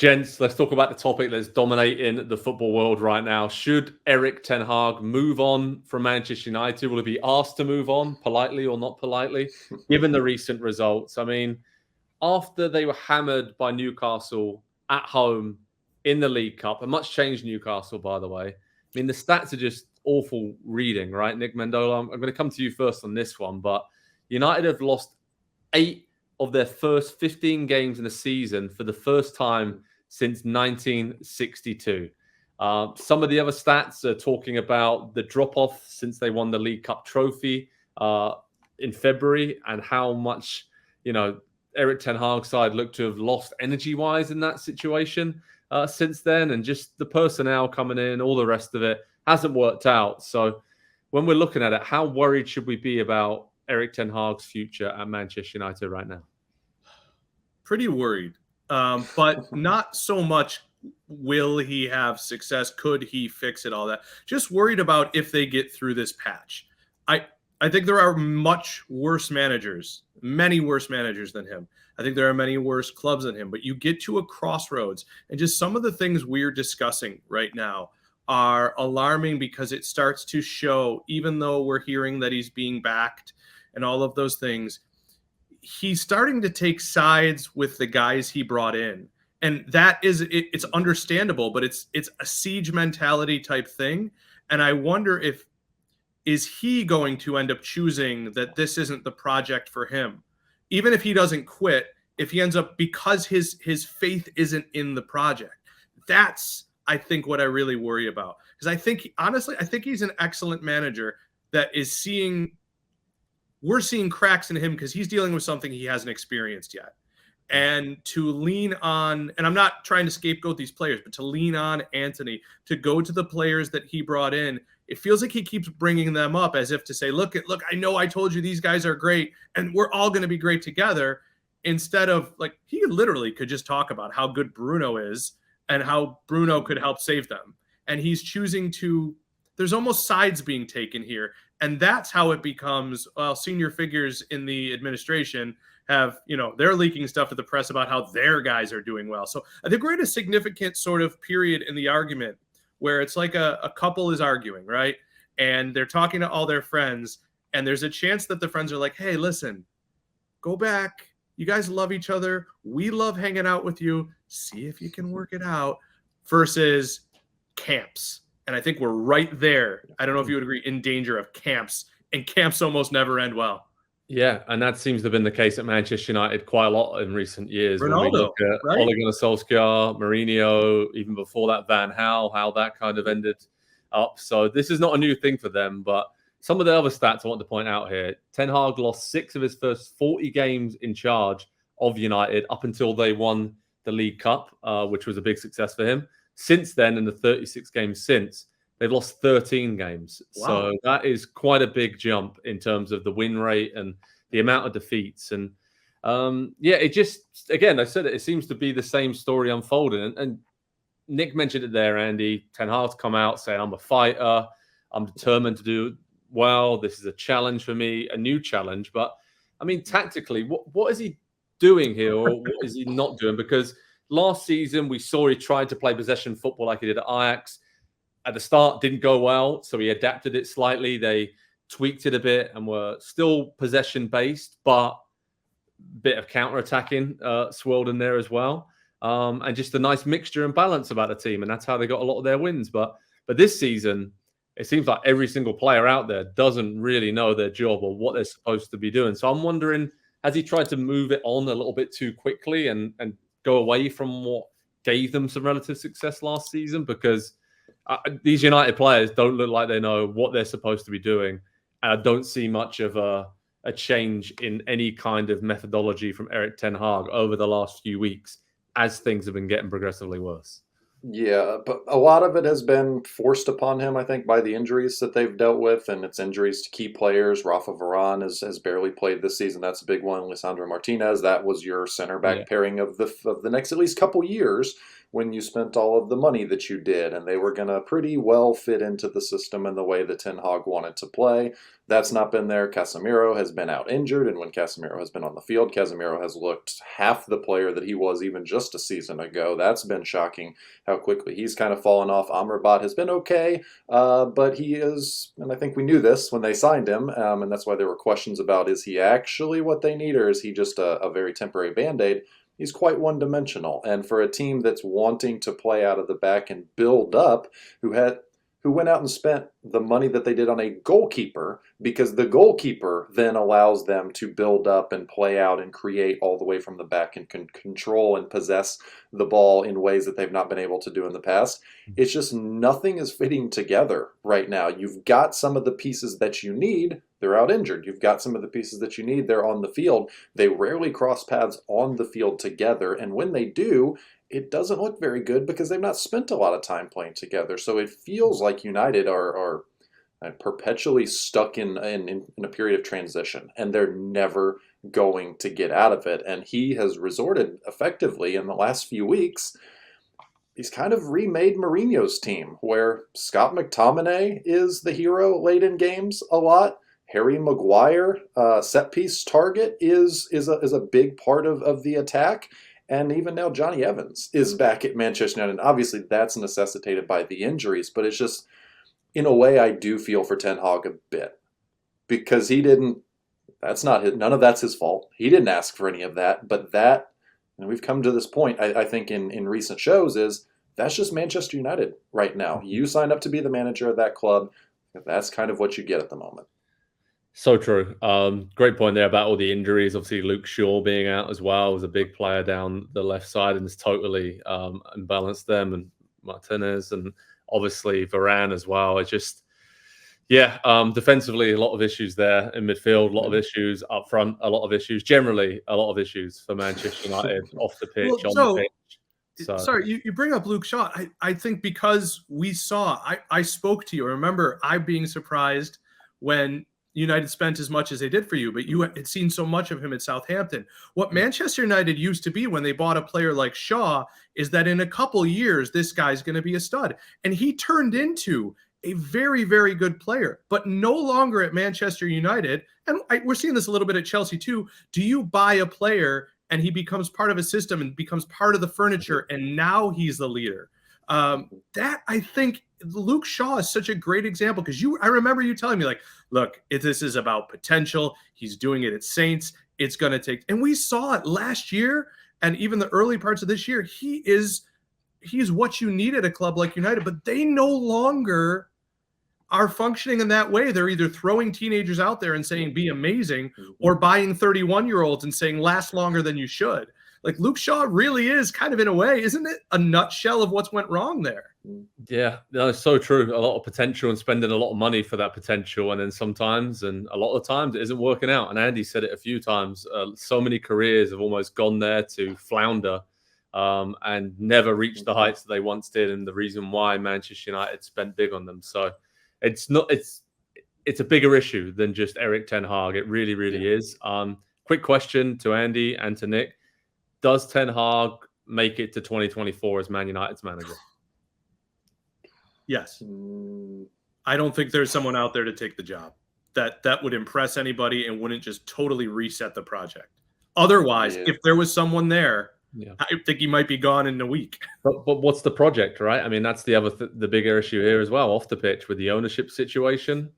Gents, let's talk about the topic that's dominating the football world right now. Should Erik ten Hag move on from Manchester United? Will he be asked to move on, politely or not politely, given the recent results? I mean, after they were hammered by Newcastle at home in the League Cup, a much changed Newcastle, by the way. I mean, the stats are just awful reading, right? Nick Mendola, I'm going to come to you first on this one, but United have lost 8 of their first 15 games in the season for the first time since 1962. Some of the other stats are talking about the drop-off since they won the League Cup trophy in February, and how much, Erik ten Hag's side looked to have lost energy-wise in that situation since then, and just the personnel coming in, all the rest of it hasn't worked out. So when we're looking at it, how worried should we be about Erik ten Hag's future at Manchester United right now? Pretty worried, but not so much will he have success, could he fix it, all that. Just worried about if they get through this patch. I think there are much worse managers, many worse managers than him. I think there are many worse clubs than him, but you get to a crossroads, and just some of the things we're discussing right now are alarming, because it starts to show, even though we're hearing that he's being backed and all of those things, he's starting to take sides with the guys he brought in. And that is, it's understandable, but it's a siege mentality type thing. And I wonder is he going to end up choosing that this isn't the project for him? Even if he doesn't quit, if he ends up, because his faith isn't in the project, that's, I think, what I really worry about. Because I think, honestly, I think he's an excellent manager that is we're seeing cracks in him because he's dealing with something he hasn't experienced yet. And to lean on, and I'm not trying to scapegoat these players, but to lean on Anthony, to go to the players that he brought in, it feels like he keeps bringing them up as if to say, look, I know I told you these guys are great and we're all going to be great together. Instead of, like, he literally could just talk about how good Bruno is and how Bruno could help save them. And he's choosing to, there's almost sides being taken here. And that's how it becomes, well, senior figures in the administration have, they're leaking stuff to the press about how their guys are doing well. So I think we're in a significant sort of period in the argument where it's like a couple is arguing, right? And they're talking to all their friends, and there's a chance that the friends are like, hey, listen, go back. You guys love each other. We love hanging out with you. See if you can work it out, versus camps. And I think we're right there. I don't know if you would agree, in danger of camps, and camps almost never end well. Yeah, and that seems to have been the case at Manchester United quite a lot in recent years. Ronaldo, when we look at right? Ole Gunnar Solskjaer, Mourinho, even before that Van Gaal, how that kind of ended up. So this is not a new thing for them, but some of the other stats I want to point out here. Ten Hag lost 6 of his first 40 games in charge of United up until they won the League Cup, which was a big success for him. Since then, in the 36 games since, they've lost 13 games. Wow. So that is quite a big jump in terms of the win rate and the amount of defeats. And it just, again, I said it seems to be the same story unfolding. And Nick mentioned it there, Andy. Ten Hag's come out saying, I'm a fighter. I'm determined to do well. This is a challenge for me, a new challenge. But, I mean, tactically, what is he doing here, or what is he not doing? Because last season, we saw he tried to play possession football like he did at Ajax. At the start, didn't go well, so he adapted it slightly. They tweaked it a bit and were still possession-based, but a bit of counter-attacking swirled in there as well. And just a nice mixture and balance about the team, and that's how they got a lot of their wins. But this season, it seems like every single player out there doesn't really know their job or what they're supposed to be doing. So I'm wondering, has he tried to move it on a little bit too quickly and go away from what gave them some relative success last season? Because these United players don't look like they know what they're supposed to be doing. And I don't see much of a change in any kind of methodology from Erik ten Hag over the last few weeks as things have been getting progressively worse. Yeah, but a lot of it has been forced upon him, I think, by the injuries that they've dealt with, and it's injuries to key players. Rafa Varane has barely played this season. That's a big one. Lisandro Martinez, that was your center Yeah. back pairing of the next at least couple years when you spent all of the money that you did, and they were going to pretty well fit into the system and the way that Ten Hag wanted to play. That's not been there. Casemiro has been out injured, and when Casemiro has been on the field, Casemiro has looked half the player that he was even just a season ago. That's been shocking how quickly he's kind of fallen off. Amrabat has been okay, but he is, and I think we knew this when they signed him, and that's why there were questions about is he actually what they need or is he just a very temporary Band-Aid? He's quite one-dimensional, and for a team that's wanting to play out of the back and build up, who went out and spent the money that they did on a goalkeeper because the goalkeeper then allows them to build up and play out and create all the way from the back and can control and possess the ball in ways that they've not been able to do in the past. It's just nothing is fitting together right now. You've got some of the pieces that you need. They're out injured. You've got some of the pieces that you need. They're on the field. They rarely cross paths on the field together. And when they do, it doesn't look very good because they've not spent a lot of time playing together. So it feels like United are perpetually stuck in a period of transition, and they're never going to get out of it. And he has resorted effectively in the last few weeks. He's kind of remade Mourinho's team, where Scott McTominay is the hero late in games a lot. Harry Maguire, set piece target, is a big part of the attack. And even now, Johnny Evans is back at Manchester United. Obviously, that's necessitated by the injuries, but it's just, in a way, I do feel for Ten Hag a bit because he didn't. That's not his. None of that's his fault. He didn't ask for any of that. But that, and we've come to this point, I think, in recent shows, is that's just Manchester United right now. You sign up to be the manager of that club. That's kind of what you get at the moment. So true. Great point there about all the injuries. Obviously, Luke Shaw being out as well was a big player down the left side and has totally imbalanced them, and Martinez, and obviously Varane as well. It's just, defensively, a lot of issues there in midfield, a lot of issues up front, a lot of issues, generally a lot of issues for Manchester United off the pitch, on the pitch. So. Sorry, you bring up Luke Shaw. I think because we saw, I spoke to you. I remember I being surprised when United spent as much as they did for you, but you had seen so much of him at Southampton. What Manchester United used to be when they bought a player like Shaw is that in a couple years, this guy's going to be a stud. And he turned into a very, very good player, but no longer at Manchester United. And we're seeing this a little bit at Chelsea too. Do you buy a player and he becomes part of a system and becomes part of the furniture, and now he's the leader? That, I think, Luke Shaw is such a great example because I remember you telling me, like, look, this is about potential. He's doing it at Saints. It's going to take, and we saw it last year and even the early parts of this year. He's what you need at a club like United, but they no longer are functioning in that way. They're either throwing teenagers out there and saying, be amazing, or buying 31-year-olds and saying, last longer than you should. Like, Luke Shaw really is kind of, in a way, isn't it, a nutshell of what's went wrong there? Yeah, no, it's so true. A lot of potential and spending a lot of money for that potential. And then sometimes, and a lot of times, it isn't working out. And Andy said it a few times. So many careers have almost gone there to flounder and never reached the heights that they once did. And the reason why Manchester United spent big on them. So it's a bigger issue than just Erik Ten Hag. It really, really is. Quick question to Andy and to Nick. Does Ten Hag make it to 2024 as Man United's manager? Yes. I don't think there's someone out there to take the job that would impress anybody and wouldn't just totally reset the project. Otherwise, if there was someone there, I think he might be gone in a week. But what's the project, right? I mean, that's the other the bigger issue here as well, off the pitch with the ownership situation.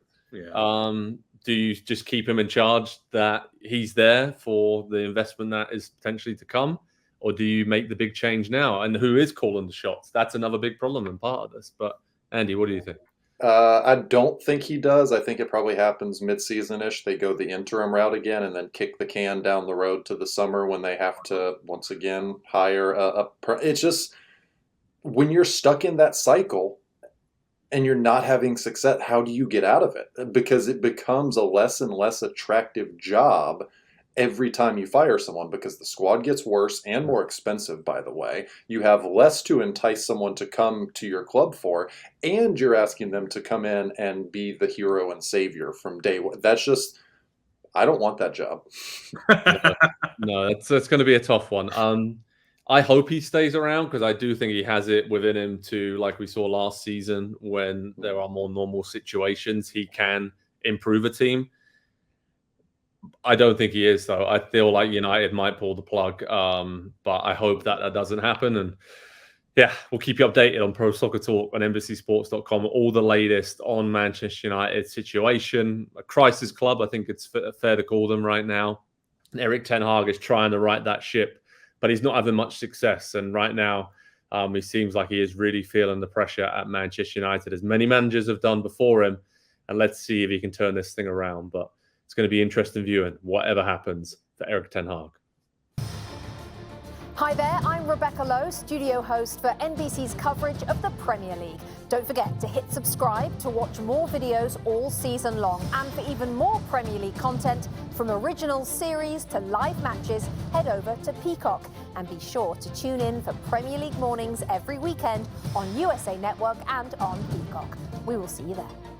Do you just keep him in charge that he's there for the investment that is potentially to come? Or do you make the big change now? And who is calling the shots? That's another big problem and part of this. But Andy, what do you think? I don't think he does. I think it probably happens mid-season-ish. They go the interim route again and then kick the can down the road to the summer when they have to, once again, hire it's just, when you're stuck in that cycle and you're not having success, how do you get out of it? Because it becomes a less and less attractive job every time you fire someone, because the squad gets worse and more expensive, by the way. You have less to entice someone to come to your club for, and you're asking them to come in and be the hero and savior from day one. That's just, I don't want that job. No, that's going to be a tough one. I hope he stays around because I do think he has it within him to, like we saw last season, when there are more normal situations, he can improve a team. I don't think he is, though. I feel like United might pull the plug, but I hope that doesn't happen. And yeah, we'll keep you updated on Pro Soccer Talk on NBCSports.com. All the latest on Manchester United's situation, a crisis club, I think it's fair to call them right now. And Erik ten Hag is trying to right that ship, but he's not having much success. And right now, he seems like he is really feeling the pressure at Manchester United, as many managers have done before him. And let's see if he can turn this thing around. But it's going to be interesting viewing, whatever happens for Erik ten Hag. Hi there, I'm Rebecca Lowe, studio host for NBC's coverage of the Premier League. Don't forget to hit subscribe to watch more videos all season long. And for even more Premier League content, from original series to live matches, head over to Peacock. And be sure to tune in for Premier League mornings every weekend on USA Network and on Peacock. We will see you there.